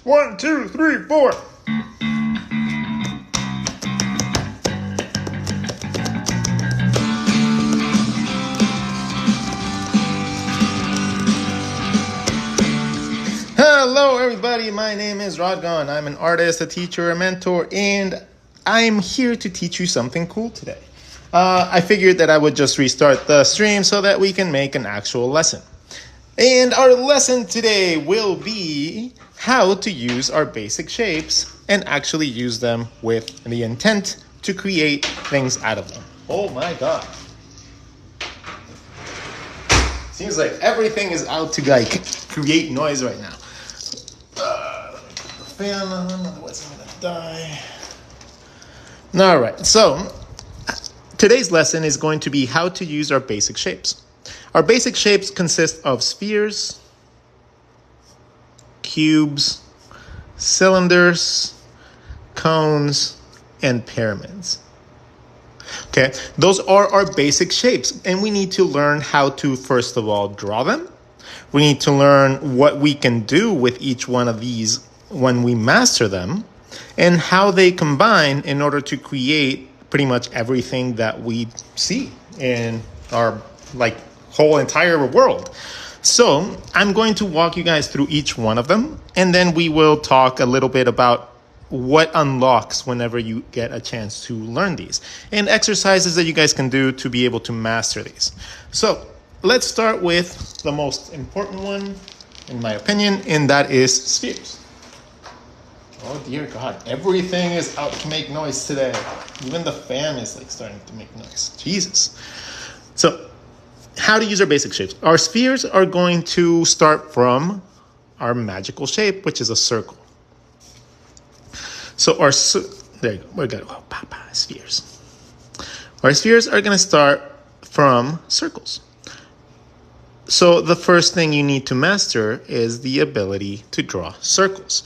1, 2, 3, 4. Hello everybody, my name is Rodgon. I'm an artist, a teacher, a mentor, and I'm here to teach you something cool today. I figured that I would just restart the stream so that we can make an actual lesson. And our lesson today will be how to use our basic shapes and actually use them with the intent to create things out of them. Oh my god. Seems like everything is out to create noise right now. Fan on, otherwise I'm gonna die. Alright, so today's lesson is going to be how to use our basic shapes. Our basic shapes consist of spheres, cubes, cylinders, cones, and pyramids. Okay, those are our basic shapes, and we need to learn how to, first of all, draw them. We need to learn what we can do with each one of these when we master them, and how they combine in order to create pretty much everything that we see in our whole entire world. So I'm going to walk you guys through each one of them, and then we will talk a little bit about what unlocks whenever you get a chance to learn these, and exercises that you guys can do to be able to master these. So let's start with the most important one, in my opinion, and that is spheres. Oh dear God, everything is out to make noise today. Even the fan is starting to make noise. Jesus. So, how to use our basic shapes. Our spheres are going to start from our magical shape, which is a circle. So there you go. We're gonna go spheres. Our spheres are gonna start from circles. So the first thing you need to master is the ability to draw circles.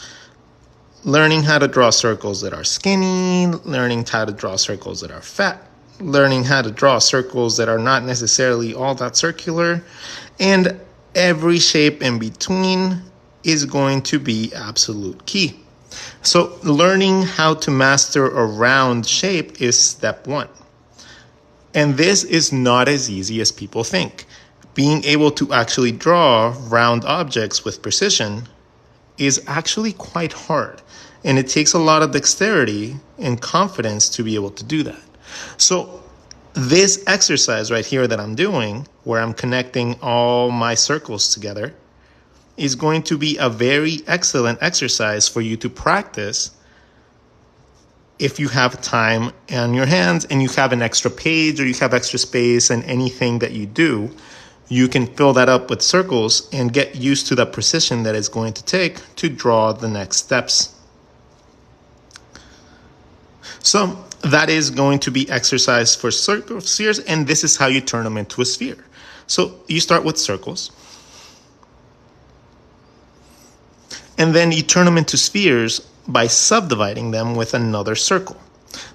Learning how to draw circles that are skinny, learning how to draw circles that are fat, learning how to draw circles that are not necessarily all that circular, and every shape in between is going to be absolute key. So learning how to master a round shape is step one. And this is not as easy as people think. Being able to actually draw round objects with precision is actually quite hard. And it takes a lot of dexterity and confidence to be able to do that. So this exercise right here that I'm doing, where I'm connecting all my circles together, is going to be a very excellent exercise for you to practice if you have time on your hands and you have an extra page or you have extra space, and anything that you do, you can fill that up with circles and get used to the precision that it's going to take to draw the next steps. So that is going to be exercise for spheres, and this is how you turn them into a sphere. So you start with circles, and then you turn them into spheres by subdividing them with another circle.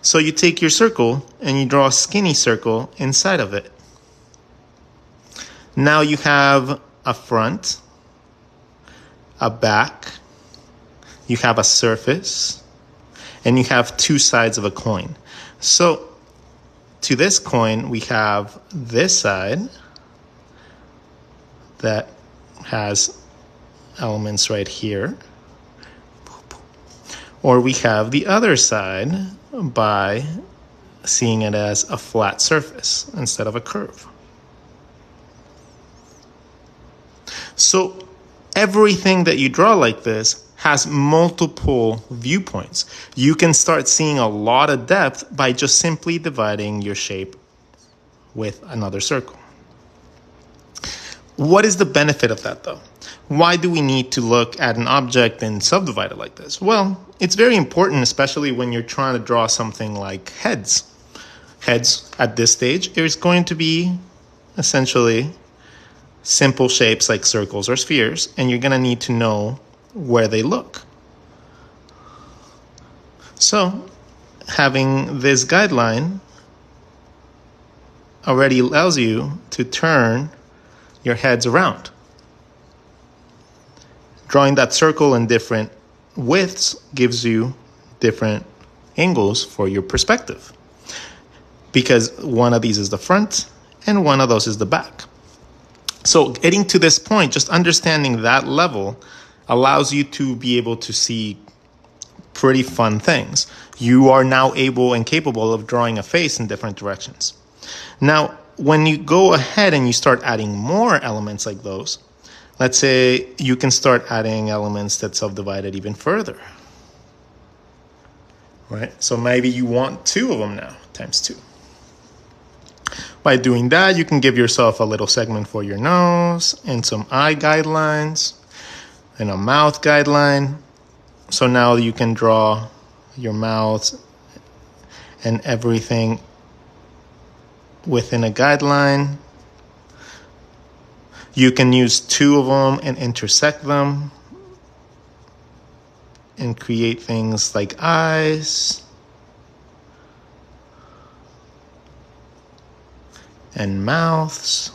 So you take your circle and you draw a skinny circle inside of it. Now you have a front, a back, you have a surface, and you have two sides of a coin. So to this coin, we have this side that has elements right here, or we have the other side by seeing it as a flat surface instead of a curve. So everything that you draw like this has multiple viewpoints. You can start seeing a lot of depth by just simply dividing your shape with another circle. What is the benefit of that though? Why do we need to look at an object and subdivide it like this? Well, it's very important, especially when you're trying to draw something like heads. Heads at this stage is going to be essentially simple shapes like circles or spheres, and you're going to need to know where they look. So having this guideline already allows you to turn your heads around. Drawing that circle in different widths gives you different angles for your perspective, because one of these is the front and one of those is the back. So getting to this point, just understanding that level allows you to be able to see pretty fun things. You are now able and capable of drawing a face in different directions. Now, when you go ahead and you start adding more elements like those, let's say you can start adding elements that subdivide it even further. Right? So maybe you want 2 of them now, times 2. By doing that, you can give yourself a little segment for your nose and some eye guidelines and a mouth guideline. So now you can draw your mouth and everything within a guideline. You can use 2 of them and intersect them and create things like eyes and mouths.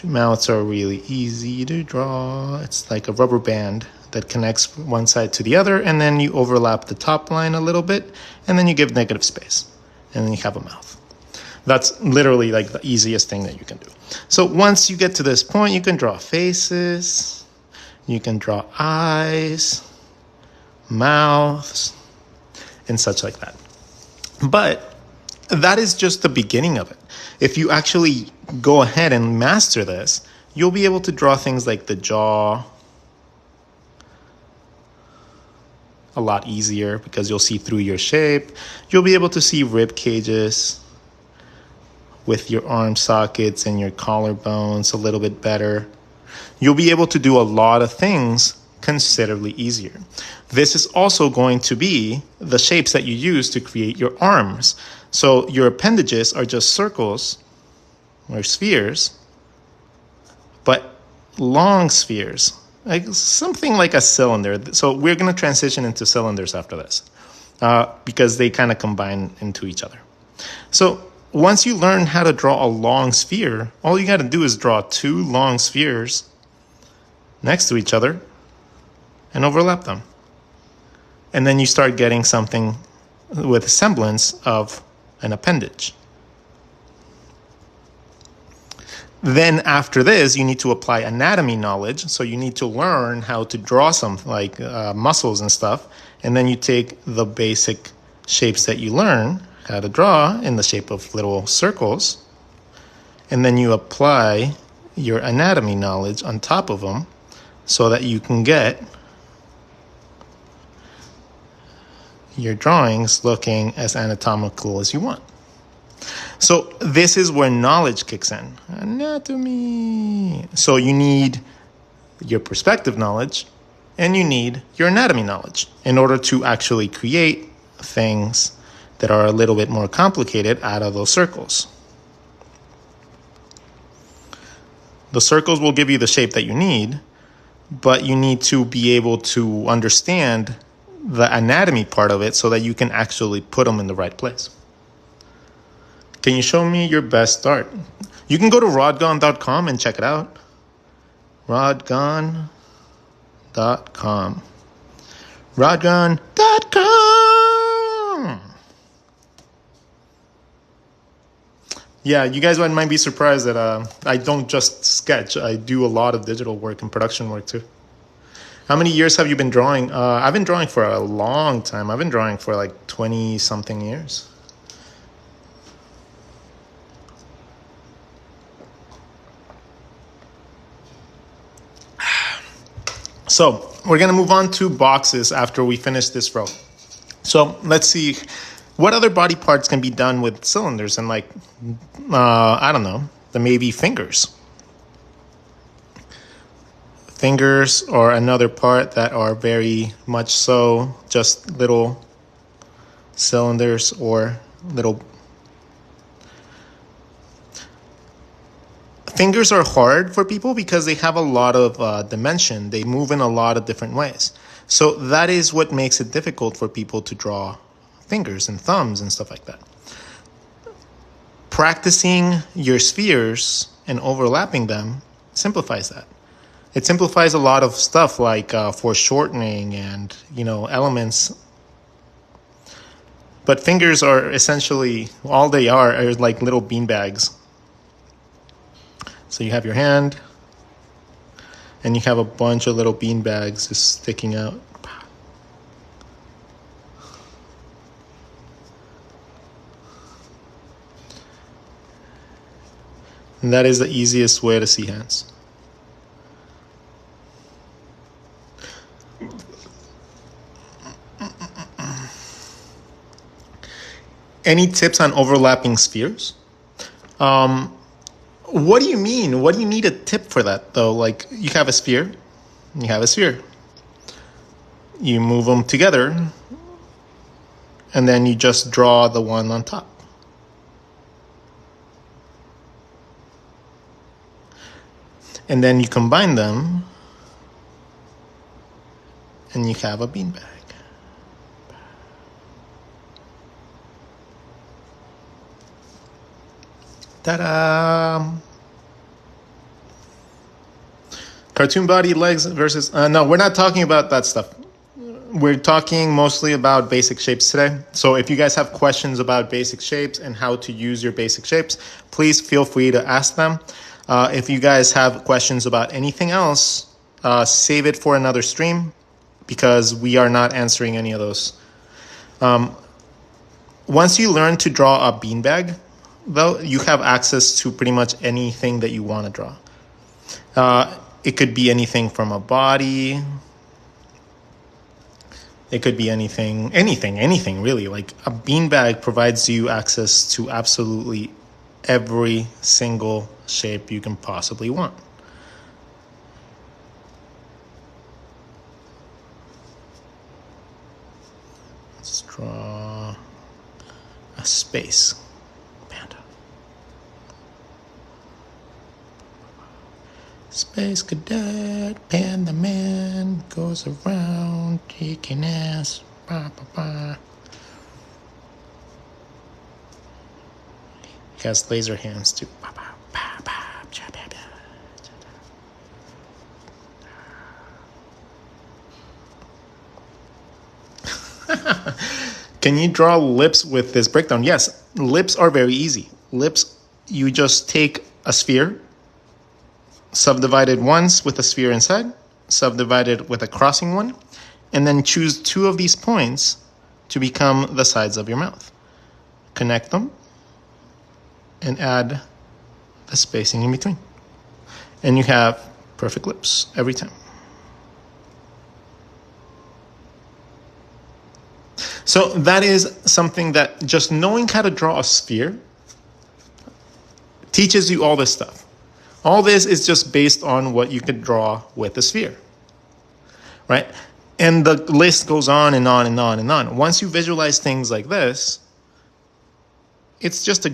Mouths are really easy to draw. It's like a rubber band that connects one side to the other, and then you overlap the top line a little bit, and then you give negative space, and then you have a mouth. That's literally like the easiest thing that you can do. So once you get to this point, you can draw faces, you can draw eyes, mouths, and such like that. But that is just the beginning of it. If you actually go ahead and master this, you'll be able to draw things like the jaw a lot easier because you'll see through your shape. You'll be able to see rib cages with your arm sockets and your collarbones a little bit better. You'll be able to do a lot of things considerably easier. This is also going to be the shapes that you use to create your arms. So your appendages are just circles or spheres, but long spheres, like something like a cylinder. So we're going to transition into cylinders after this because they kind of combine into each other. So once you learn how to draw a long sphere, all you got to do is draw 2 long spheres next to each other and overlap them. And then you start getting something with a semblance of an appendage. Then after this, you need to apply anatomy knowledge. So you need to learn how to draw something like muscles and stuff. And then you take the basic shapes that you learn how to draw in the shape of little circles. And then you apply your anatomy knowledge on top of them so that you can get your drawings looking as anatomical as you want. So this is where knowledge kicks in. Anatomy. So you need your perspective knowledge and you need your anatomy knowledge in order to actually create things that are a little bit more complicated out of those circles. The circles will give you the shape that you need, but you need to be able to understand the anatomy part of it so that you can actually put them in the right place. Can you show me your best art? You can go to rodgon.com and check it out. rodgon.com. rodgon.com. Yeah, you guys might be surprised that I don't just sketch. I do a lot of digital work and production work too. How many years have you been drawing? I've been drawing for a long time. I've been drawing for like 20-something years. So we're going to move on to boxes after we finish this row. So let's see what other body parts can be done with cylinders and like, I don't know, maybe fingers. Fingers are another part that are very much so just little cylinders or little. Fingers are hard for people because they have a lot of dimension. They move in a lot of different ways. So that is what makes it difficult for people to draw fingers and thumbs and stuff like that. practicing your spheres and overlapping them simplifies that. It simplifies a lot of stuff like foreshortening and, elements. But fingers are essentially, all they are like little bean bags. So you have your hand, and you have a bunch of little bean bags just sticking out. And that is the easiest way to see hands. Any tips on overlapping spheres? What do you mean? What do you need a tip for that, though? Like, you have a sphere, and you have a sphere. You move them together, and then you just draw the one on top. And then you combine them, and you have a beanbag. Ta-da! Cartoon body, legs versus... no, we're not talking about that stuff. We're talking mostly about basic shapes today. So if you guys have questions about basic shapes and how to use your basic shapes, please feel free to ask them. If you guys have questions about anything else, save it for another stream because we are not answering any of those. Once you learn to draw a beanbag, though, you have access to pretty much anything that you want to draw. It could be anything from a body. It could be anything really. Like a beanbag provides you access to absolutely every single shape you can possibly want. Let's draw a space. Panda. Space cadet, panda man, goes around, kicking ass. Bah, bah, bah. He has laser hands too. Can you draw lips with this breakdown? Yes, lips are very easy. Lips, you just take a sphere, subdivide it once with a sphere inside, subdivide it with a crossing one, and then choose two of these points to become the sides of your mouth. Connect them and add the spacing in between. And you have perfect lips every time. So that is something that just knowing how to draw a sphere teaches you all this stuff. All this is just based on what you could draw with a sphere, right? And the list goes on and on and on and on. Once you visualize things like this, it's just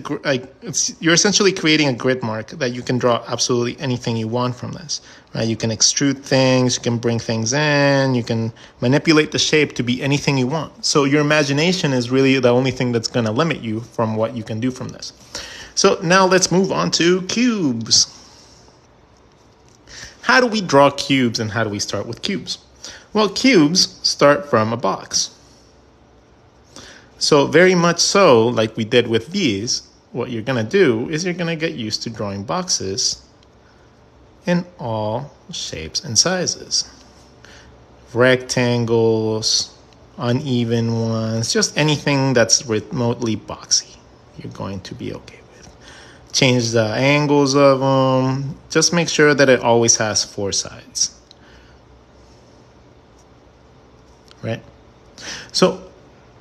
you're essentially creating a grid mark that you can draw absolutely anything you want from this, right? You can extrude things, you can bring things in, you can manipulate the shape to be anything you want. So your imagination is really the only thing that's going to limit you from what you can do from this. So now let's move on to cubes. How do we draw cubes and how do we start with cubes? Well, cubes start from a box. So very much so, like we did with these, what you're going to do is you're going to get used to drawing boxes in all shapes and sizes. Rectangles, uneven ones, just anything that's remotely boxy, you're going to be okay with. Change the angles of them. Just make sure that it always has 4 sides. Right? So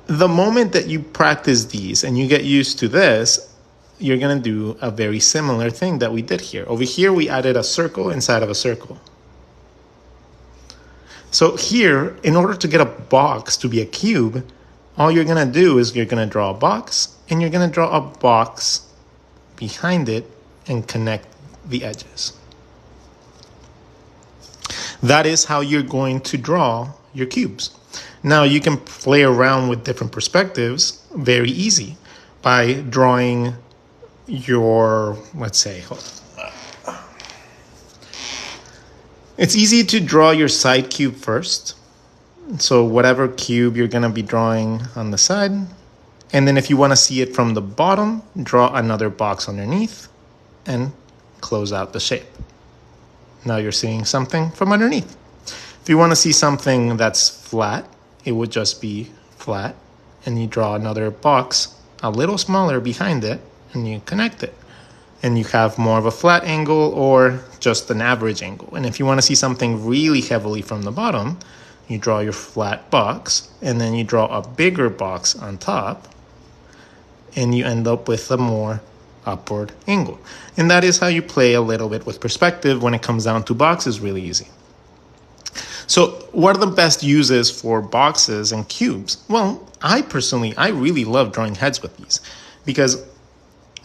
the moment that you practice these and you get used to this, you're going to do a very similar thing that we did here. Over here, we added a circle inside of a circle. So here, in order to get a box to be a cube, all you're going to do is you're going to draw a box, and you're going to draw a box behind it and connect the edges. That is how you're going to draw your cubes. Now you can play around with different perspectives very easy by drawing your, let's say, it's easy to draw your side cube first. So whatever cube you're going to be drawing on the side. And then if you want to see it from the bottom, draw another box underneath and close out the shape. Now you're seeing something from underneath. If you want to see something that's flat, it would just be flat. And you draw another box a little smaller behind it and you connect it. And you have more of a flat angle or just an average angle. And if you want to see something really heavily from the bottom, you draw your flat box and then you draw a bigger box on top and you end up with a more upward angle. And that is how you play a little bit with perspective when it comes down to boxes. Really easy. So what are the best uses for boxes and cubes? Well, I really love drawing heads with these because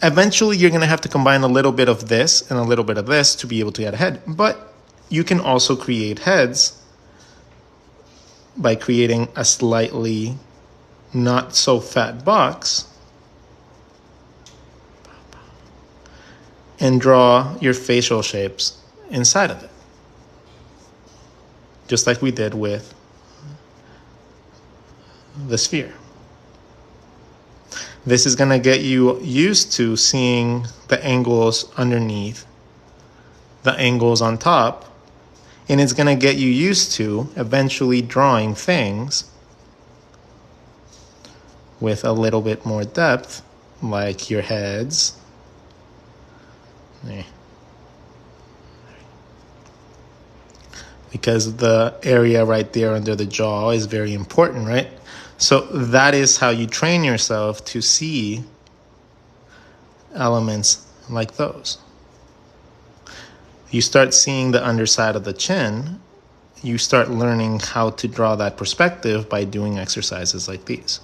eventually you're going to have to combine a little bit of this and a little bit of this to be able to get a head. But you can also create heads by creating a slightly not so fat box and draw your facial shapes inside of it. Just like we did with the sphere. This is going to get you used to seeing the angles underneath, the angles on top, and it's going to get you used to eventually drawing things with a little bit more depth, like your heads. Because the area right there under the jaw is very important, right? So that is how you train yourself to see elements like those. You start seeing the underside of the chin, you start learning how to draw that perspective by doing exercises like these.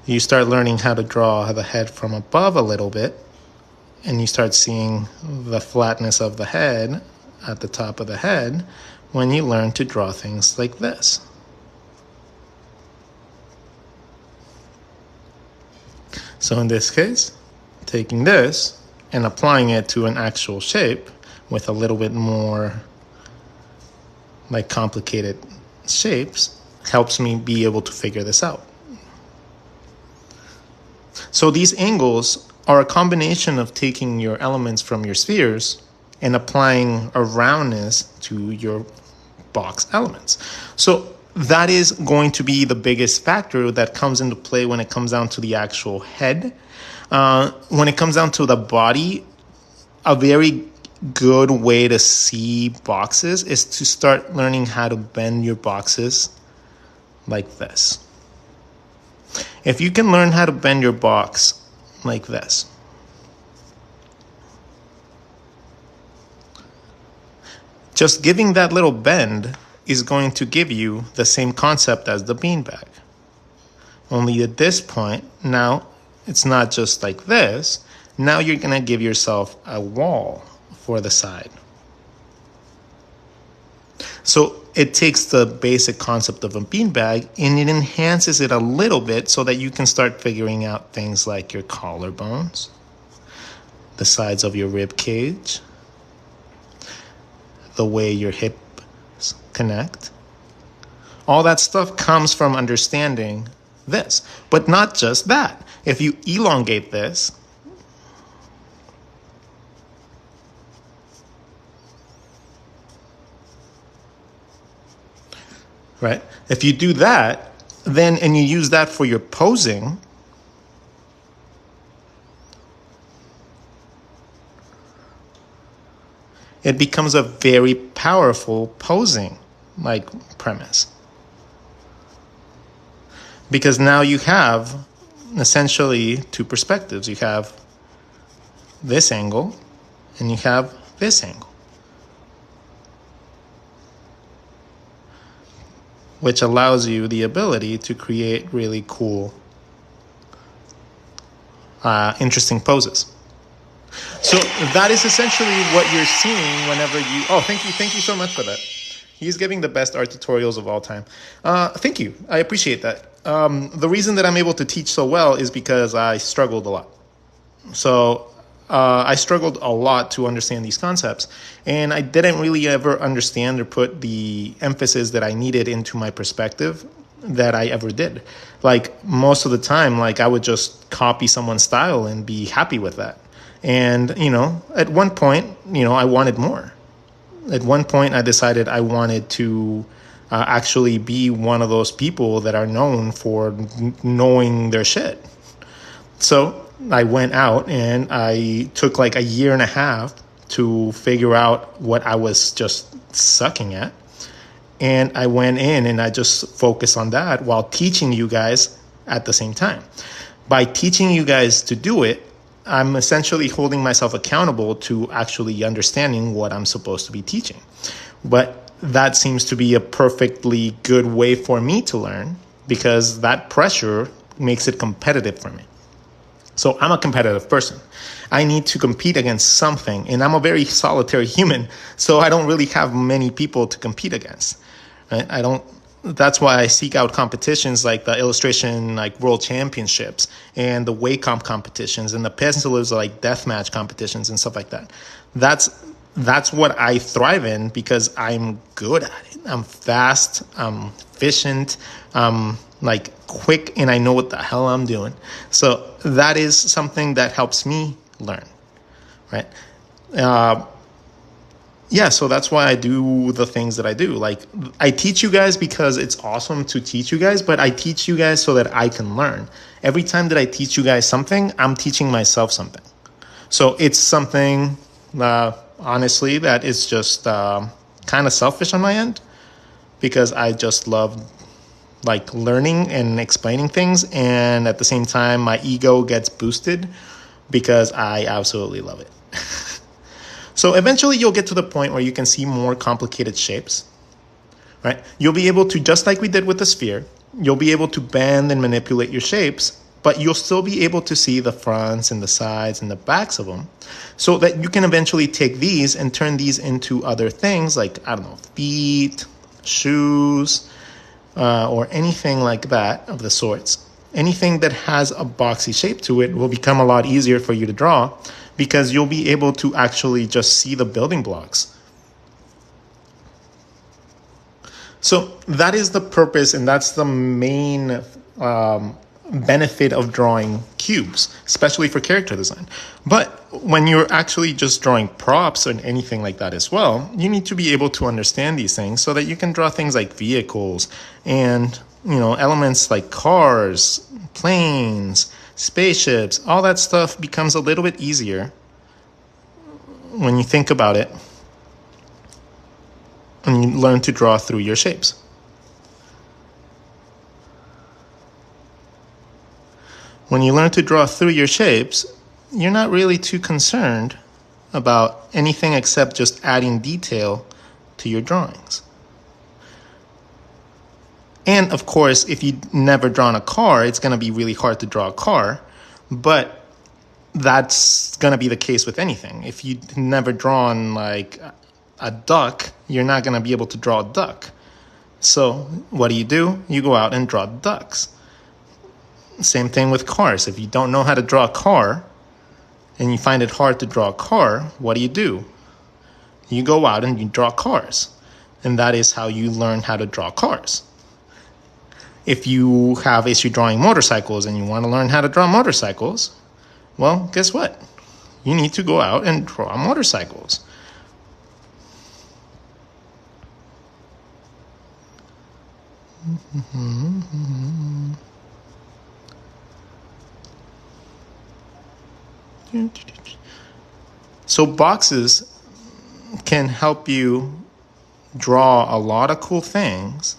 You start learning how to draw the head from above a little bit, and you start seeing the flatness of the head at the top of the head when you learn to draw things like this. So in this case, taking this and applying it to an actual shape with a little bit more like complicated shapes helps me be able to figure this out. So these angles are a combination of taking your elements from your spheres and applying a roundness to your box elements. So that is going to be the biggest factor that comes into play when it comes down to the actual head. When it comes down to the body, a very good way to see boxes is to start learning how to bend your boxes like this. If you can learn how to bend your box like this, just giving that little bend is going to give you the same concept as the beanbag. Only at this point, now it's not just like this. Now you're going to give yourself a wall for the side. So it takes the basic concept of a beanbag and it enhances it a little bit so that you can start figuring out things like your collarbones, the sides of your rib cage, the way your hips connect. All that stuff comes from understanding this. But not just that. If you elongate this, right? If you do that, then and you use that for your posing, it becomes a very powerful posing like premise. Because now you have essentially two perspectives. You have this angle and you have this angle, which allows you the ability to create really cool, interesting poses. So that is essentially what you're seeing whenever you, oh, thank you so much for that. He's giving the best art tutorials of all time. Thank you. I appreciate that. The reason that I'm able to teach so well is because I struggled a lot. So I struggled a lot to understand these concepts, and I didn't really ever understand or put the emphasis that I needed into my perspective that I ever did. Like most of the time, like I would just copy someone's style and be happy with that. And, at one point, I wanted more. At one point, I decided I wanted to actually be one of those people that are known for knowing their shit. So I went out and I took like a year and a half to figure out what I was just sucking at. And I went in and I just focused on that while teaching you guys at the same time. By teaching you guys to do it, I'm essentially holding myself accountable to actually understanding what I'm supposed to be teaching. But that seems to be a perfectly good way for me to learn because that pressure makes it competitive for me. So I'm a competitive person. I need to compete against something, and I'm a very solitary human, so I don't really have many people to compete against. Right? That's why I seek out competitions like the illustration like world championships and the Wacom competitions and the pencilers like deathmatch competitions and stuff like that. That's what I thrive in because I'm good at it. I'm fast, I'm efficient, I'm like quick, and I know what the hell I'm doing. So that is something that helps me learn, right? So that's why I do the things that I do. Like I teach you guys because it's awesome to teach you guys, but I teach you guys so that I can learn. Every time that I teach you guys something, I'm teaching myself something. So it's something, honestly, that is just kind of selfish on my end because I just love like learning and explaining things. And at the same time, my ego gets boosted because I absolutely love it. So eventually you'll get to the point where you can see more complicated shapes, right? You'll be able to, just like we did with the sphere, you'll be able to bend and manipulate your shapes, but you'll still be able to see the fronts and the sides and the backs of them so that you can eventually take these and turn these into other things like, feet, shoes, or anything like that of the sorts. Anything that has a boxy shape to it will become a lot easier for you to draw because you'll be able to actually just see the building blocks. So that is the purpose, and that's the main benefit of drawing cubes, especially for character design. But when you're actually just drawing props and anything like that as well, you need to be able to understand these things so that you can draw things like vehicles and elements like cars, planes, spaceships. All that stuff becomes a little bit easier when you think about it and you learn to draw through your shapes. When you learn to draw through your shapes, you're not really too concerned about anything except just adding detail to your drawings. And of course, if you've never drawn a car, it's going to be really hard to draw a car, but that's going to be the case with anything. If you've never drawn like a duck, you're not going to be able to draw a duck. So what do? You go out and draw ducks. Same thing with cars. If you don't know how to draw a car and you find it hard to draw a car, what do? You go out and you draw cars. And that is how you learn how to draw cars. If you have issue drawing motorcycles and you want to learn how to draw motorcycles, well, guess what? You need to go out and draw motorcycles. So boxes can help you draw a lot of cool things,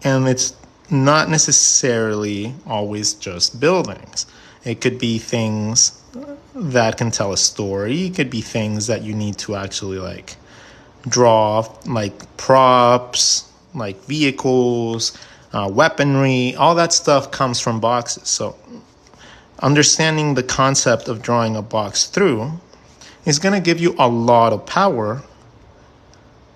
and it's not necessarily always just buildings. It could be things that can tell a story. It could be things that you need to actually like draw, like props, like vehicles, weaponry. All that stuff comes from boxes. So understanding the concept of drawing a box through is going to give you a lot of power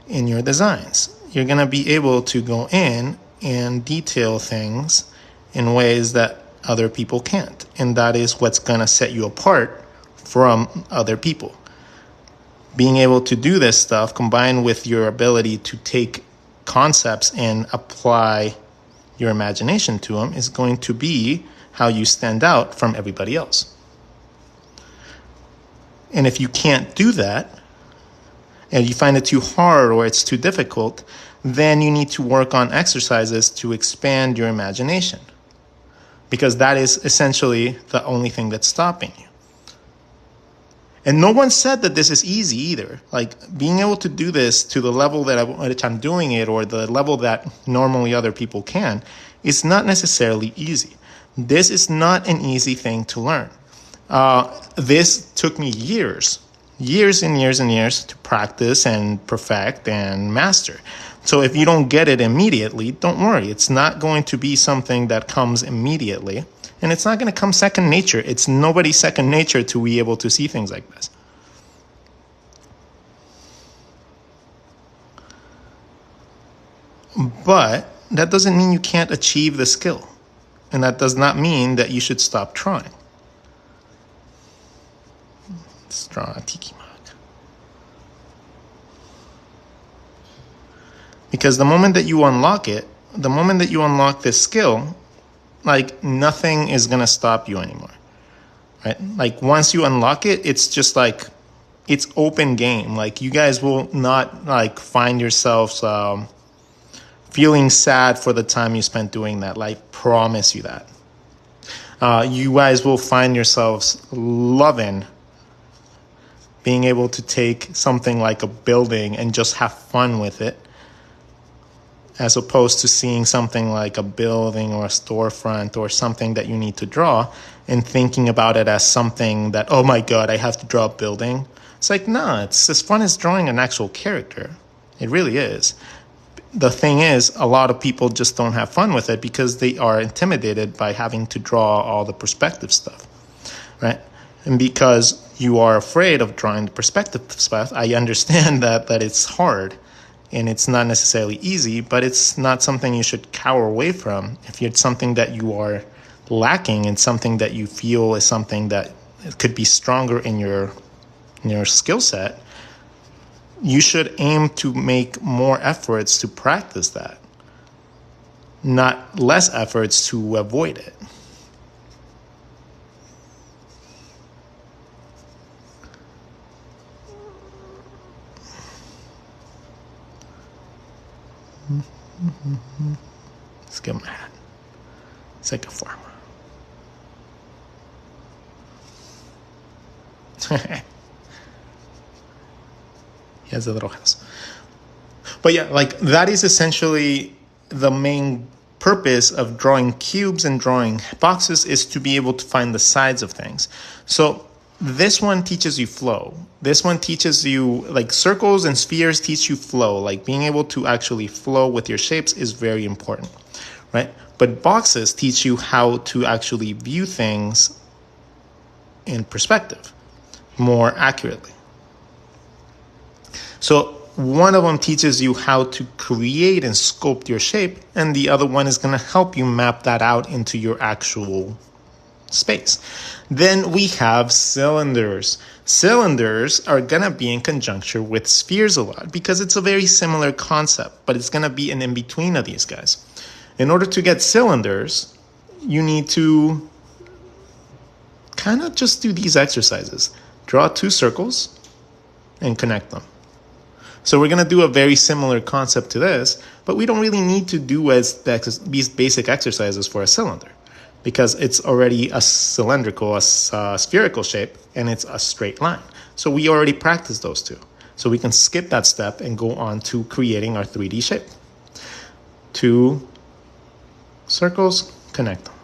in your designs. You're going to be able to go in and detail things in ways that other people can't. And that is what's going to set you apart from other people. Being able to do this stuff combined with your ability to take concepts and apply your imagination to them is going to be how you stand out from everybody else. And if you can't do that, and you find it too hard or it's too difficult, then you need to work on exercises to expand your imagination. Because that is essentially the only thing that's stopping you. And no one said that this is easy either. Like, being able to do this to the level that which I'm doing it, or the level that normally other people can, is not necessarily easy. This is not an easy thing to learn. This took me years and years to practice and perfect and master. So if you don't get it immediately, don't worry. It's not going to be something that comes immediately. And it's not going to come second nature. It's nobody's second nature to be able to see things like this. But that doesn't mean you can't achieve the skill. And that does not mean that you should stop trying. Let's draw a tiki mug. Because the moment that you unlock it, the moment that you unlock this skill, like, nothing is going to stop you anymore, right? Like, once you unlock it, it's just like, it's open game. Like, you guys will not, like, find yourselves feeling sad for the time you spent doing that. Like, promise you that. You guys will find yourselves loving being able to take something like a building and just have fun with it, as opposed to seeing something like a building or a storefront or something that you need to draw and thinking about it as something that, oh my God, I have to draw a building. It's like, no, it's as fun as drawing an actual character. It really is. The thing is, a lot of people just don't have fun with it because they are intimidated by having to draw all the perspective stuff, right? And because you are afraid of drawing the perspective stuff, I understand that it's hard. And it's not necessarily easy, but it's not something you should cower away from. If it's something that you are lacking and something that you feel is something that could be stronger in your skill set, you should aim to make more efforts to practice that, not less efforts to avoid it. Let's give him a hat. It's like a farmer. He has a little house. But yeah, like, that is essentially the main purpose of drawing cubes and drawing boxes, is to be able to find the sides of things. So this one teaches you flow. This one teaches you, like, circles and spheres teach you flow. Like, being able to actually flow with your shapes is very important, right? But boxes teach you how to actually view things in perspective more accurately. So one of them teaches you how to create and sculpt your shape, and the other one is going to help you map that out into your actual space. Then we have cylinders. Cylinders are going to be in conjunction with spheres a lot because it's a very similar concept, but it's going to be an in-between of these guys. In order to get cylinders, you need to kind of just do these exercises. Draw 2 circles and connect them. So we're going to do a very similar concept to this, but we don't really need to do these basic exercises for a cylinder because it's already a cylindrical, a spherical shape, and it's a straight line. So we already practiced those two. So we can skip that step and go on to creating our 3D shape. 2 circles, connect them.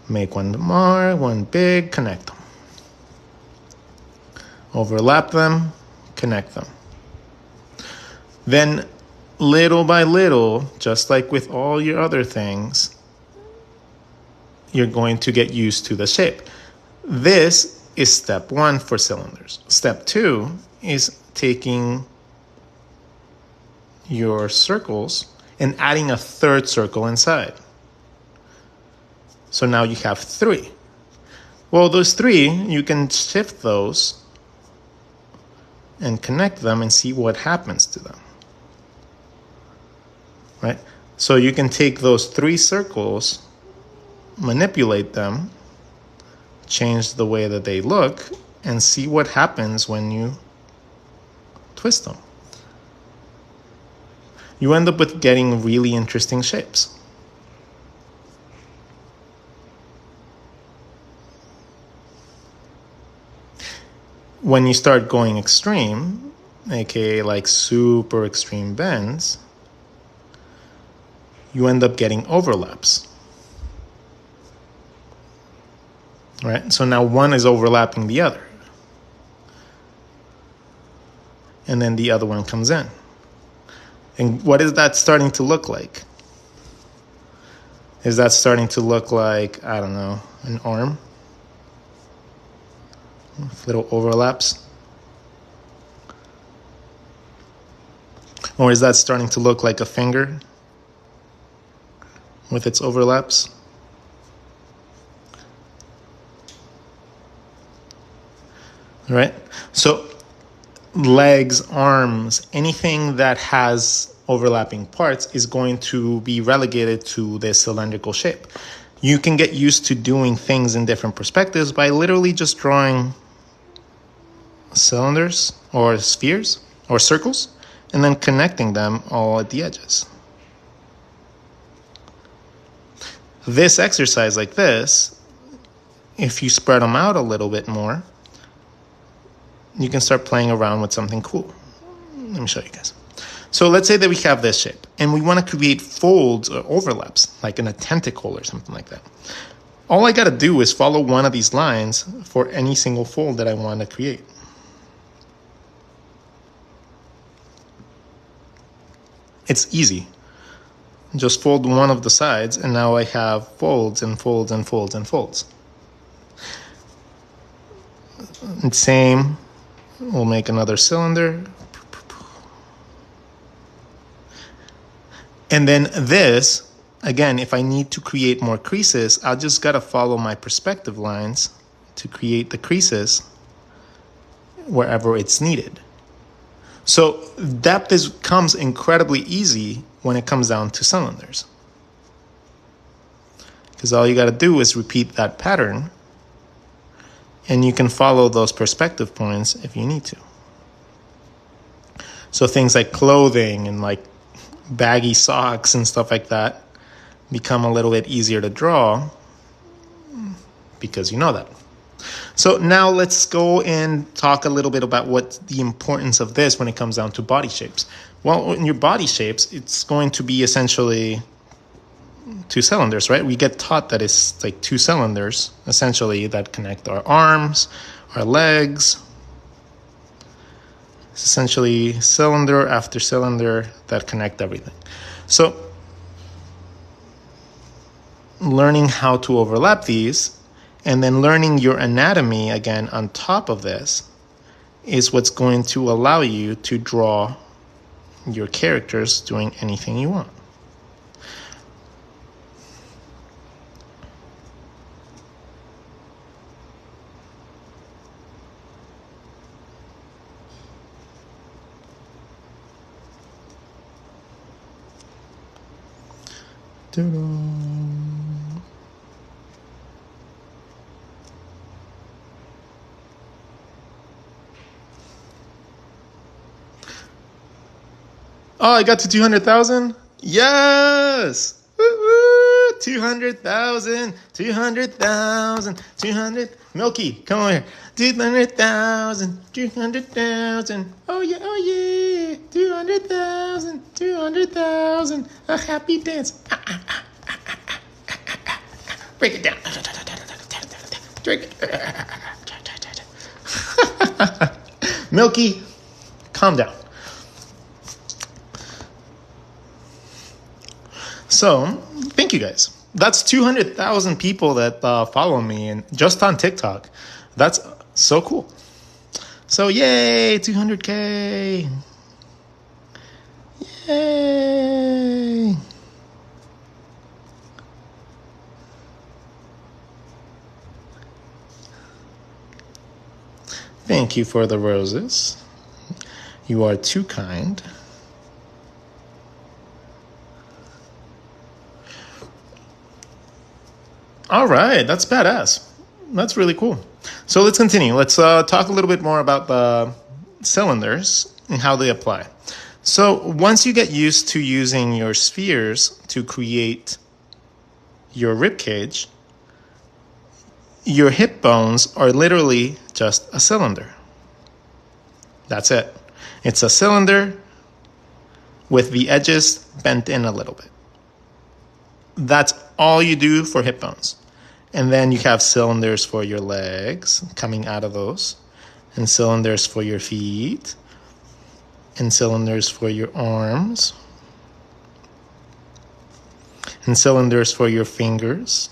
Make one more, one big, connect them. Overlap them, connect them. Then little by little, just like with all your other things, you're going to get used to the shape. This is step 1 for cylinders. Step 2 is taking your circles and adding a third circle inside. So now you have 3. Well, those 3, you can shift those and connect them and see what happens to them. Right? So you can take those 3 circles, manipulate them, change the way that they look, and see what happens when you twist them. You end up with getting really interesting shapes. When you start going extreme, aka like super extreme bends, you end up getting overlaps. Right? So now one is overlapping the other. And then the other one comes in. And what is that starting to look like? Is that starting to look like, I don't know, an arm? Little overlaps? Or is that starting to look like a finger with its overlaps? Right? So legs, arms, anything that has overlapping parts is going to be relegated to this cylindrical shape. You can get used to doing things in different perspectives by literally just drawing cylinders or spheres or circles and then connecting them all at the edges. This exercise like this, if you spread them out a little bit more, you can start playing around with something cool. Let me show you guys. So let's say that we have this shape and we want to create folds or overlaps, like in a tentacle or something like that. All I got to do is follow one of these lines for any single fold that I want to create. It's easy. Just fold one of the sides and now I have folds and folds and folds and folds. And same. We'll make another cylinder. And then this, again, if I need to create more creases, I just got to follow my perspective lines to create the creases wherever it's needed. So that comes incredibly easy when it comes down to cylinders. Because all you got to do is repeat that pattern. And you can follow those perspective points if you need to. So things like clothing and like baggy socks and stuff like that become a little bit easier to draw because you know that. So now let's go and talk a little bit about what the importance of this when it comes down to body shapes. Well, in your body shapes, it's going to be essentially 2 cylinders, right? We get taught that it's like 2 cylinders, essentially, that connect our arms, our legs. It's essentially cylinder after cylinder that connect everything. So learning how to overlap these and then learning your anatomy again on top of this is what's going to allow you to draw your characters doing anything you want. Oh, I got to 200,000? Yes! Woo-woo! 200,000, 200,000, 200. Milky, come over here. 200,000, 200,000. Oh yeah, oh yeah. 200,000, 200,000. A happy dance. Break it down. Drink it. Milky, calm down. So, thank you guys. That's 200,000 people that follow me and just on TikTok. That's so cool. So, yay, 200K. Yay! Thank you for the roses. You are too kind. All right, that's badass. That's really cool. So let's continue. Let's talk a little bit more about the cylinders and how they apply. So once you get used to using your spheres to create your rib cage, your hip bones are literally just a cylinder. That's it. It's a cylinder with the edges bent in a little bit. That's all you do for hip bones. And then you have cylinders for your legs coming out of those, and cylinders for your feet, and cylinders for your arms, and cylinders for your fingers.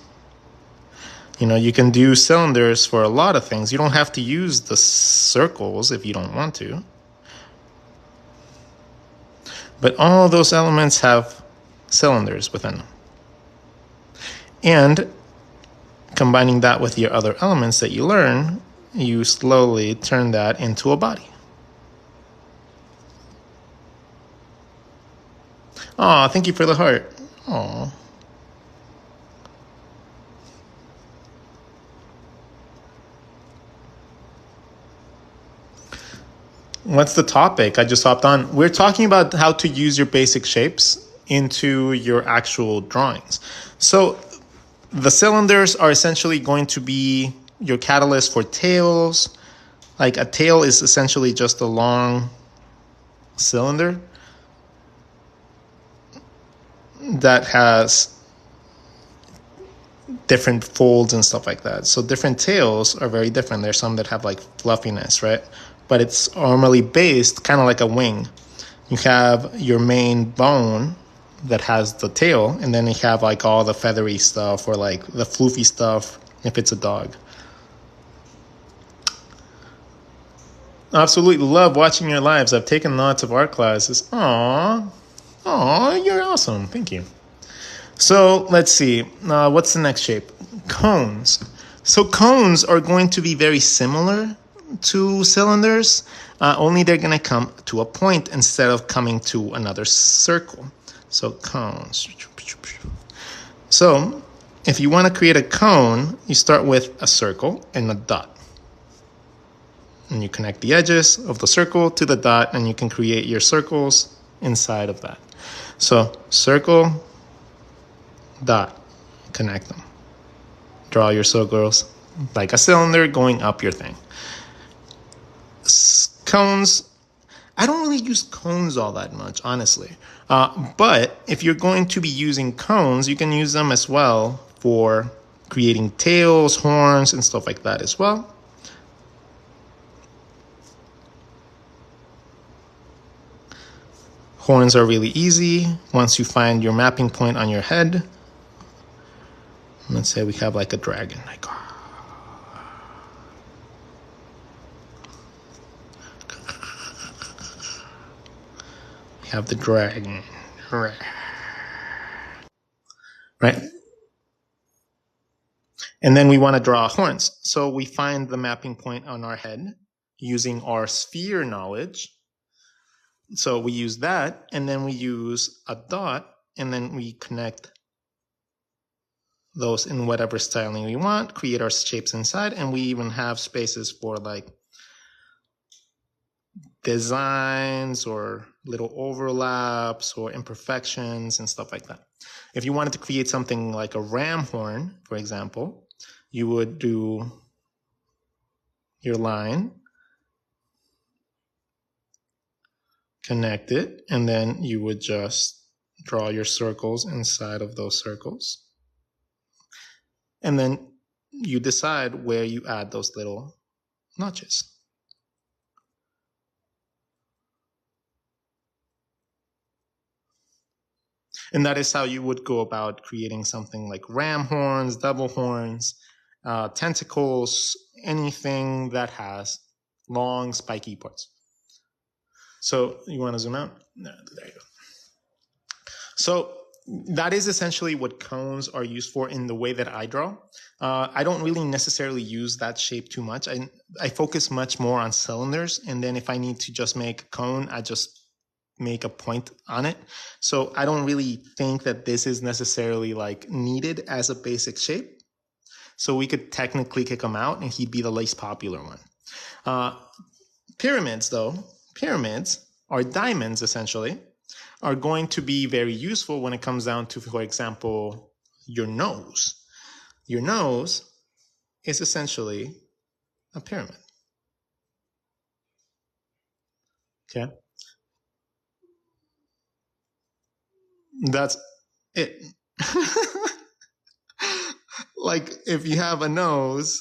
You know, you can do cylinders for a lot of things. You don't have to use the circles if you don't want to. But all those elements have cylinders within them. And combining that with your other elements that you learn, you slowly turn that into a body. Aw, thank you for the heart. Aw. What's the topic? I just hopped on. We're talking about how to use your basic shapes into your actual drawings. So the cylinders are essentially going to be your catalyst for tails. Like a tail is essentially just a long cylinder that has different folds and stuff like that. So different tails are very different. There's some that have like fluffiness, right? But it's normally based kind of like a wing. You have your main bone that has the tail, and then you have like all the feathery stuff or like the floofy stuff if it's a dog. Absolutely love watching your lives. I've taken lots of art classes. Aww, you're awesome. Thank you. So let's see. What's the next shape? Cones. So cones are going to be very similar to cylinders, only they're going to come to a point instead of coming to another circle. So cones. So if you want to create a cone, you start with a circle and a dot. And you connect the edges of the circle to the dot, and you can create your circles inside of that. So circle, dot, connect them. Draw your circles like a cylinder going up your thing. Cones, I don't really use cones all that much, honestly. But if you're going to be using cones, you can use them as well for creating tails, horns, and stuff like that as well. Horns are really easy once you find your mapping point on your head. Let's say we have like a dragon. Like, we have the dragon. Right? And then we want to draw horns. So we find the mapping point on our head using our sphere knowledge. So we use that, and then we use a dot, and then we connect those in whatever styling we want, create our shapes inside, and we even have spaces for like designs or little overlaps or imperfections and stuff like that. If you wanted to create something like a ram horn, for example, you would do your line, connect it, and then you would just draw your circles inside of those circles. And then you decide where you add those little notches. And that is how you would go about creating something like ram horns, double horns, tentacles, anything that has long, spiky parts. So you want to zoom out? No, there you go. So that is essentially what cones are used for in the way that I draw. I don't really necessarily use that shape too much. I focus much more on cylinders. And then if I need to just make a cone, I just make a point on it. So I don't really think that this is necessarily like needed as a basic shape. So we could technically kick him out and he'd be the least popular one. Pyramids though, pyramids are diamonds essentially, are going to be very useful when it comes down to, for example, your nose. Your nose is essentially a pyramid. Okay. That's it. Like if you have a nose,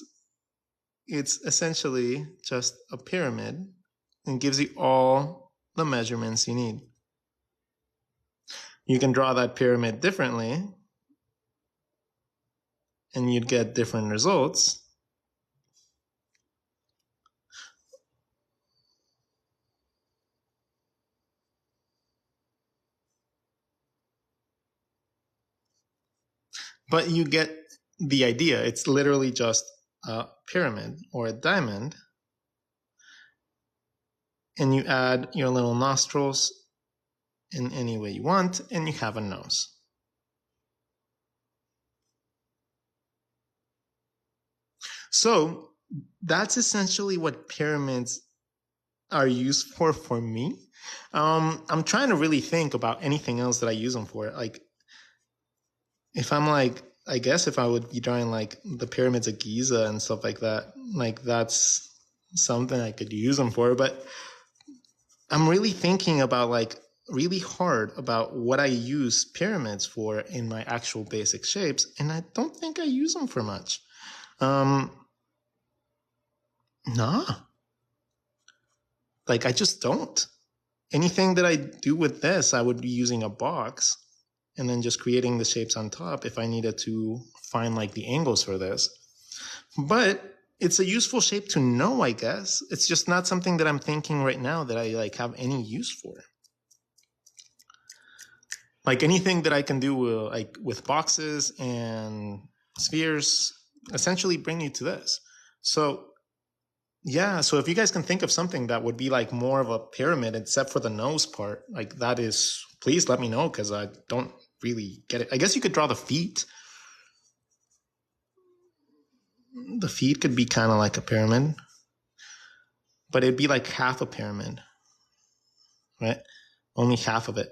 it's essentially just a pyramid and gives you all the measurements you need. You can draw that pyramid differently and you'd get different results. But you get the idea. It's literally just a pyramid or a diamond. And you add your little nostrils in any way you want, and you have a nose. So that's essentially what pyramids are used for me. I'm trying to really think about anything else that I use them for. Like, if I'm like, I guess if I would be drawing like the pyramids of Giza and stuff like that, like that's something I could use them for. But I'm really thinking about like really hard about what I use pyramids for in my actual basic shapes. And I don't think I use them for much. Nah. Like I just don't. Anything that I do with this, I would be using a box and then just creating the shapes on top if I needed to find like the angles for this. But it's a useful shape to know, I guess. It's just not something that I'm thinking right now that I like have any use for. Like anything that I can do like with boxes and spheres essentially bring you to this. So yeah, so if you guys can think of something that would be like more of a pyramid except for the nose part, like that is, please let me know because I don't really get it. I guess you could draw the feet. The feet could be kind of like a pyramid, but it'd be like half a pyramid, right? Only half of it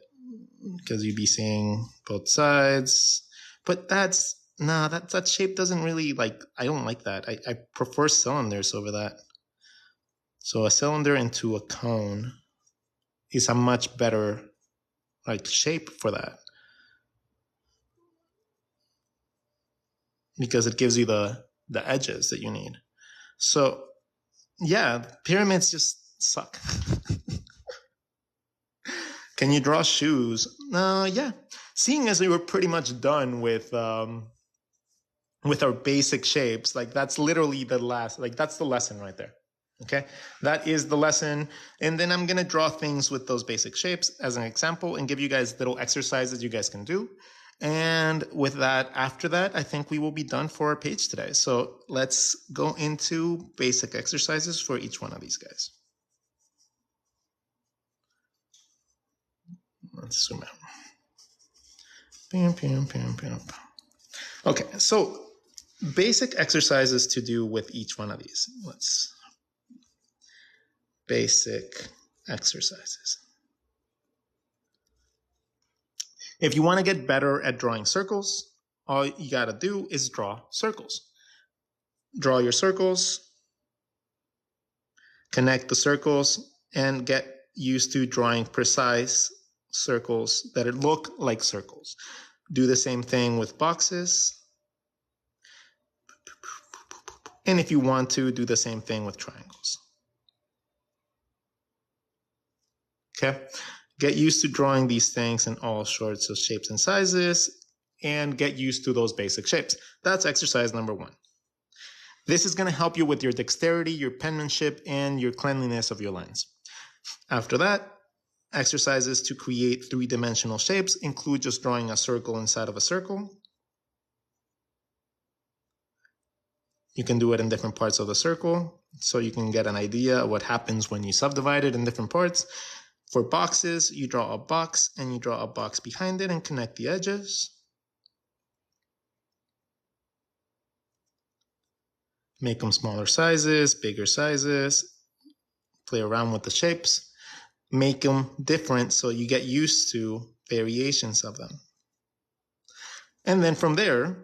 because you'd be seeing both sides. But that shape doesn't really like, I don't like that. I prefer cylinders over that. So a cylinder into a cone is a much better like shape for that because it gives you the edges that you need. So yeah, pyramids just suck. Can you draw shoes? Yeah. Seeing as we were pretty much done with our basic shapes, like that's literally that's the lesson right there. Okay, that is the lesson. And then I'm going to draw things with those basic shapes as an example and give you guys little exercises you guys can do. And with that, after that, I think we will be done for our page today. So let's go into basic exercises for each one of these guys. Let's zoom out. Bam, bam, bam, bam. Okay, so basic exercises to do with each one of these. Basic exercises. If you want to get better at drawing circles, all you got to do is draw circles. Draw your circles, connect the circles, and get used to drawing precise circles that look like circles. Do the same thing with boxes. And if you want to, do the same thing with triangles. Okay? Get used to drawing these things in all sorts of shapes and sizes and get used to those basic shapes. That's exercise number 1. This is going to help you with your dexterity, your penmanship, and your cleanliness of your lines. After that, exercises to create three-dimensional shapes include just drawing a circle inside of a circle. You can do it in different parts of the circle, so you can get an idea of what happens when you subdivide it in different parts. For boxes, you draw a box and you draw a box behind it and connect the edges. Make them smaller sizes, bigger sizes. Play around with the shapes. Make them different so you get used to variations of them. And then from there,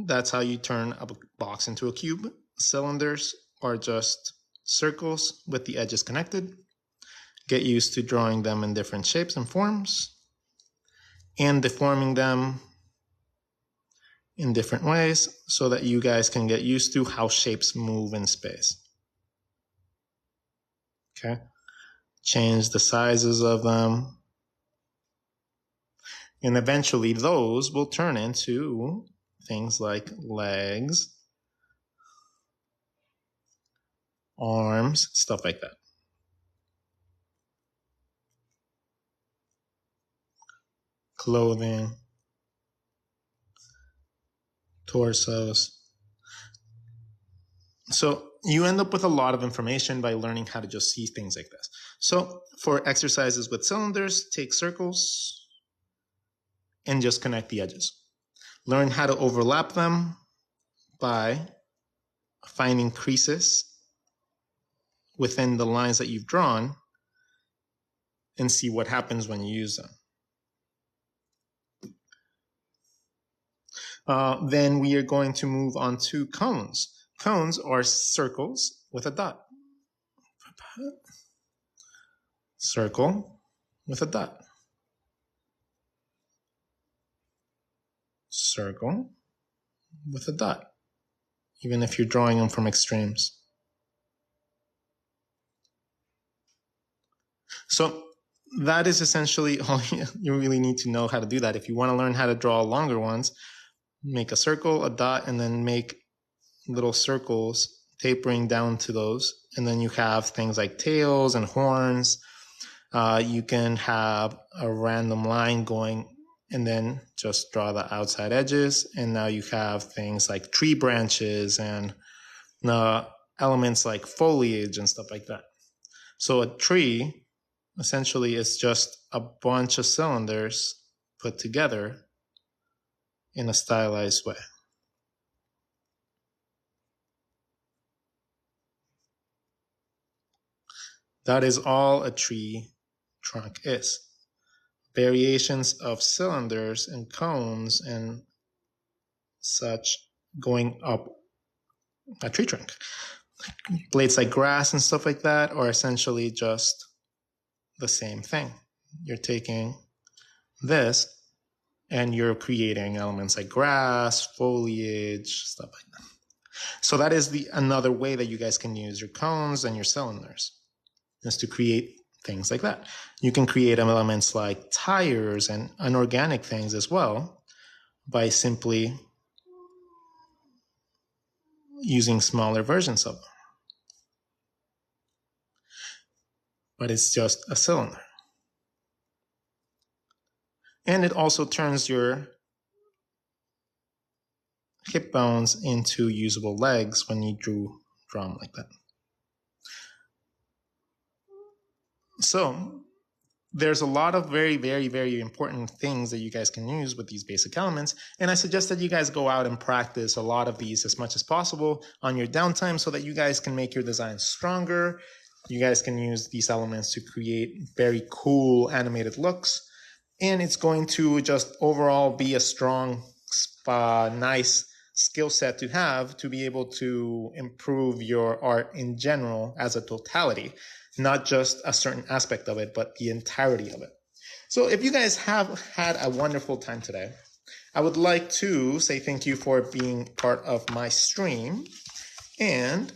that's how you turn a box into a cube. Cylinders are just circles with the edges connected. Get used to drawing them in different shapes and forms and deforming them in different ways so that you guys can get used to how shapes move in space. Okay? Change the sizes of them. And eventually those will turn into things like legs, arms, stuff like that. Clothing, torsos. So you end up with a lot of information by learning how to just see things like this. So for exercises with cylinders, take circles and just connect the edges. Learn how to overlap them by finding creases within the lines that you've drawn and see what happens when you use them. Then we are going to move on to cones. Cones are circles with a dot. Circle with a dot. Circle with a dot, even if you're drawing them from extremes. So that is essentially all you really need to know how to do that. If you want to learn how to draw longer ones, make a circle, a dot, and then make little circles tapering down to those. And then you have things like tails and horns. You can have a random line going and then just draw the outside edges. And now you have things like tree branches and elements like foliage and stuff like that. So a tree essentially is just a bunch of cylinders put together in a stylized way. That is all a tree trunk is. Variations of cylinders and cones and such going up a tree trunk. Blades like grass and stuff like that are essentially just the same thing. You're taking this and you're creating elements like grass, foliage, stuff like that. So that is another way that you guys can use your cones and your cylinders, is to create things like that. You can create elements like tires and inorganic things as well by simply using smaller versions of them. But it's just a cylinder. And it also turns your hip bones into usable legs when you draw them like that. So there's a lot of very, very, very important things that you guys can use with these basic elements. And I suggest that you guys go out and practice a lot of these as much as possible on your downtime so that you guys can make your designs stronger. You guys can use these elements to create very cool animated looks. And it's going to just overall be a strong, nice skill set to have to be able to improve your art in general as a totality. Not just a certain aspect of it, but the entirety of it. So if you guys have had a wonderful time today, I would like to say thank you for being part of my stream. And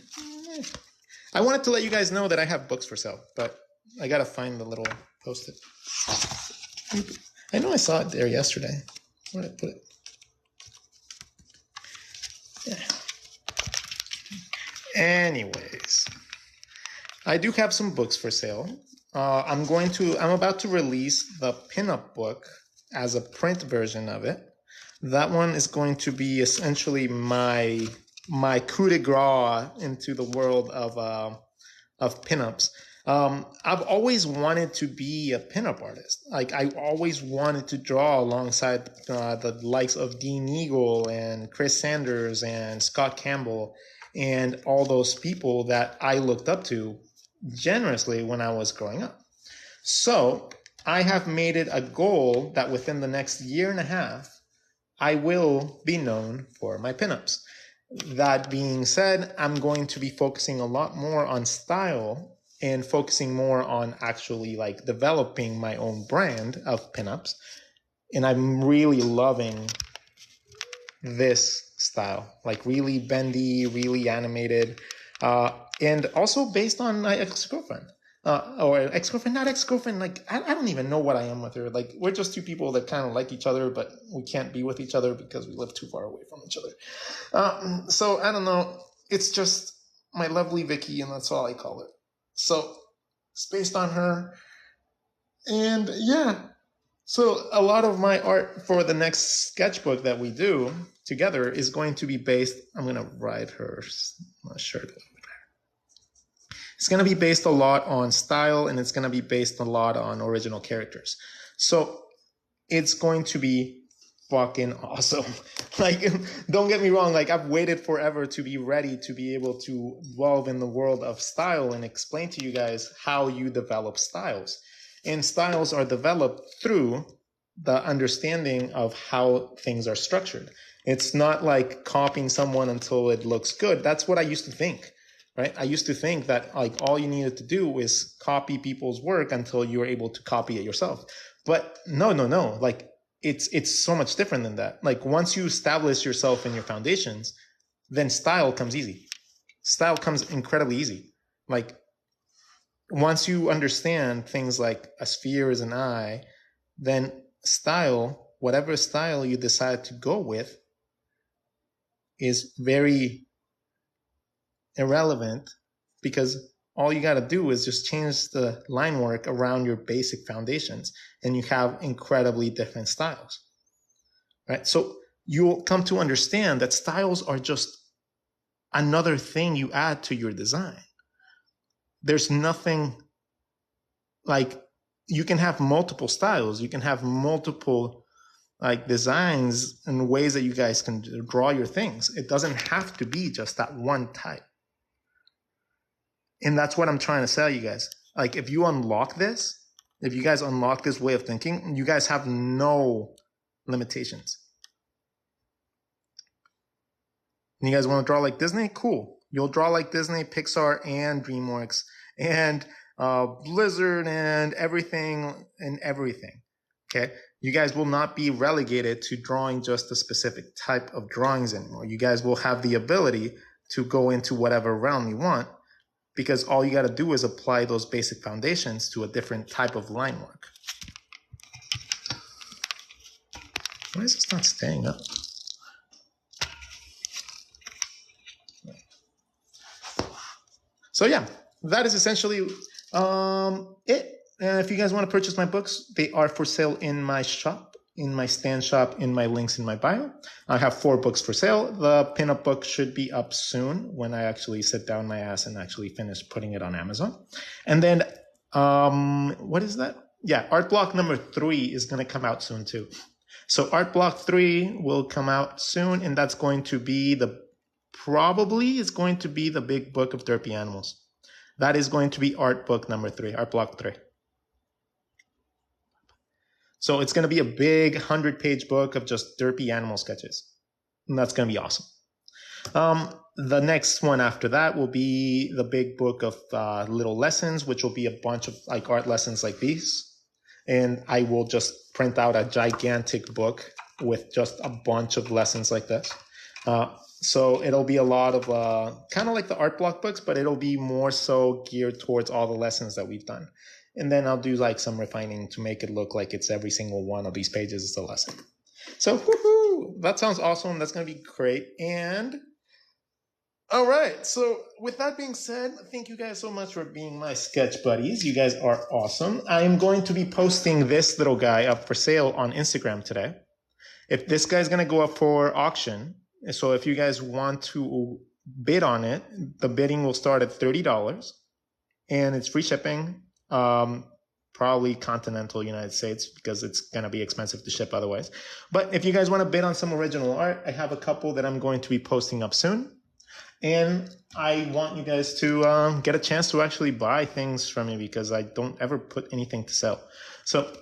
I wanted to let you guys know that I have books for sale, but I got to find the little post-it. I know I saw it there yesterday. Where did I put it? Yeah. Anyways, I do have some books for sale. I'm about to release the pinup book as a print version of it. That one is going to be essentially my coup de grace into the world of pinups. I've always wanted to be a pinup artist. Like I always wanted to draw alongside the likes of Dean Eagle and Chris Sanders and Scott Campbell and all those people that I looked up to generously when I was growing up. So I have made it a goal that within the next year and a half, I will be known for my pinups. That being said, I'm going to be focusing a lot more on style and focusing more on actually like developing my own brand of pinups. And I'm really loving this style, like really bendy, really animated, and also based on my ex-girlfriend. Or ex-girlfriend, not ex-girlfriend. Like I don't even know what I am with her. Like we're just two people that kind of like each other, but we can't be with each other because we live too far away from each other. So I don't know. It's just my lovely Vicky, and that's all I call it. So it's based on her, and yeah. So a lot of my art for the next sketchbook that we do together is going to be based. I'm going to write her shirt. It's going to be based a lot on style, and it's going to be based a lot on original characters. So it's going to be fucking awesome. Like, don't get me wrong. Like, I've waited forever to be ready to be able to delve in the world of style and explain to you guys how you develop styles. And styles are developed through the understanding of how things are structured. It's not like copying someone until it looks good. That's what I used to think. Right? I used to think that like all you needed to do is copy people's work until you were able to copy it yourself. But no. Like it's so much different than that. Like once you establish yourself in your foundations, then style comes easy. Style comes incredibly easy. Like once you understand things like a sphere is an eye, then style, whatever style you decide to go with, is very irrelevant because all you got to do is just change the line work around your basic foundations and you have incredibly different styles, right? So you'll come to understand that styles are just another thing you add to your design. There's nothing like you can have multiple styles. You can have multiple like designs and ways that you guys can draw your things. It doesn't have to be just that one type. And that's what I'm trying to tell you guys. Like, if you unlock this, if you guys unlock this way of thinking, you guys have no limitations. And you guys want to draw like Disney? Cool. You'll draw like Disney, Pixar, and DreamWorks, and Blizzard, and everything, Okay? You guys will not be relegated to drawing just a specific type of drawings anymore. You guys will have the ability to go into whatever realm you want, because all you got to do is apply those basic foundations to a different type of line work. Why is this not staying up? So yeah, that is essentially it. If you guys want to purchase my books, they are for sale in my shop, in my stand shop, in my links in my bio. I have 4 books for sale. The pinup book should be up soon when I actually sit down my ass and actually finish putting it on Amazon. And then, what is that? Yeah, art block number 3 is going to come out soon too. So art block 3 will come out soon, and that's going to be probably is going to be the big book of derpy animals. That is going to be art book number 3, art block 3. So it's going to be a big 100-page book of just derpy animal sketches. And that's going to be awesome. The next one after that will be the big book of little lessons, which will be a bunch of like art lessons like these. And I will just print out a gigantic book with just a bunch of lessons like this. So it'll be a lot of kind of like the art block books, but it'll be more so geared towards all the lessons that we've done. And then I'll do like some refining to make it look like it's every single one of these pages is a lesson. So woohoo, that sounds awesome. That's going to be great. And All right. So, with that being said, thank you guys so much for being my sketch buddies. You guys are awesome. I am going to be posting this little guy up for sale on Instagram today. If this guy's going to go up for auction, so if you guys want to bid on it, the bidding will start at $30 and it's free shipping. Probably continental United States because it's going to be expensive to ship otherwise. But if you guys want to bid on some original art, I have a couple that I'm going to be posting up soon. And I want you guys to get a chance to actually buy things from me because I don't ever put anything to sell. So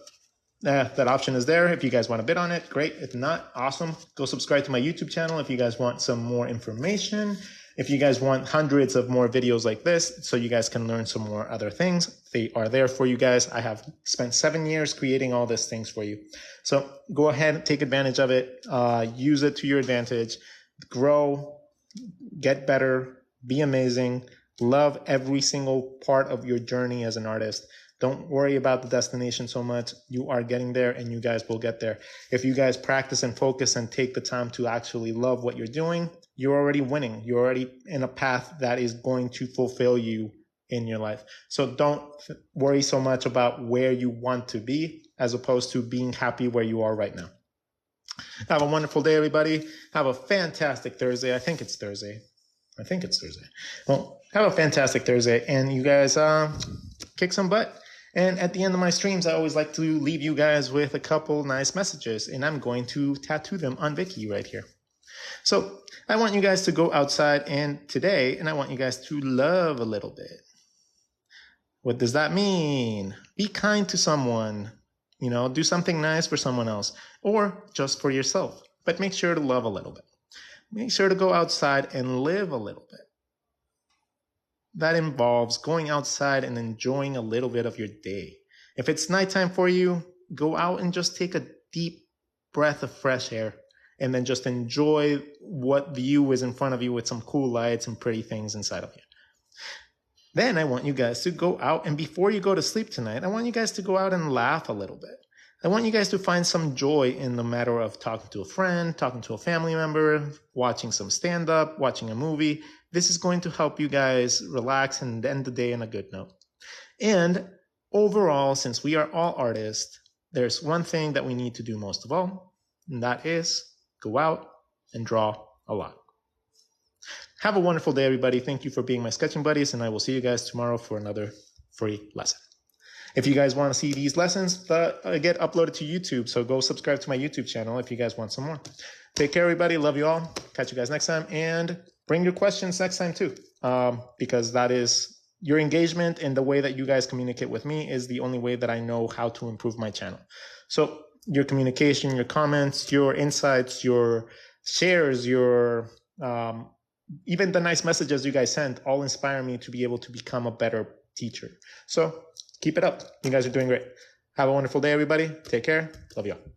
that option is there. If you guys want to bid on it, great. If not, awesome. Go subscribe to my YouTube channel if you guys want some more information. If you guys want hundreds of more videos like this so you guys can learn some more other things, they are there for you guys. I have spent 7 years creating all these things for you. So go ahead, take advantage of it. Use it to your advantage. Grow. Get better, be amazing, love every single part of your journey as an artist. Don't worry about the destination so much. You are getting there and you guys will get there. If you guys practice and focus and take the time to actually love what you're doing, you're already winning. You're already in a path that is going to fulfill you in your life. So don't worry so much about where you want to be as opposed to being happy where you are right now. Have a wonderful day, everybody. Have a fantastic Thursday. I think it's Thursday. Well, have a fantastic Thursday, and you guys kick some butt. And at the end of my streams, I always like to leave you guys with a couple nice messages, and I'm going to tattoo them on Vicky right here. So I want you guys to go outside and today, and I want you guys to love a little bit. What does that mean? Be kind to someone. You know, do something nice for someone else or just for yourself, but make sure to love a little bit. Make sure to go outside and live a little bit. That involves going outside and enjoying a little bit of your day. If it's nighttime for you, go out and just take a deep breath of fresh air and then just enjoy what view is in front of you with some cool lights and pretty things inside of you. Then I want you guys to go out, and before you go to sleep tonight, I want you guys to go out and laugh a little bit. I want you guys to find some joy in the matter of talking to a friend, talking to a family member, watching some stand-up, watching a movie. This is going to help you guys relax and end the day on a good note. And overall, since we are all artists, there's one thing that we need to do most of all, and that is go out and draw a lot. Have a wonderful day, everybody. Thank you for being my sketching buddies, and I will see you guys tomorrow for another free lesson. If you guys want to see these lessons that get uploaded to YouTube, so go subscribe to my YouTube channel if you guys want some more. Take care, everybody. Love you all. Catch you guys next time, and bring your questions next time too, because that is your engagement and the way that you guys communicate with me is the only way that I know how to improve my channel. So your communication, your comments, your insights, your shares, your even the nice messages you guys sent all inspire me to be able to become a better teacher. So keep it up. You guys are doing great. Have a wonderful day, everybody. Take care. Love you all.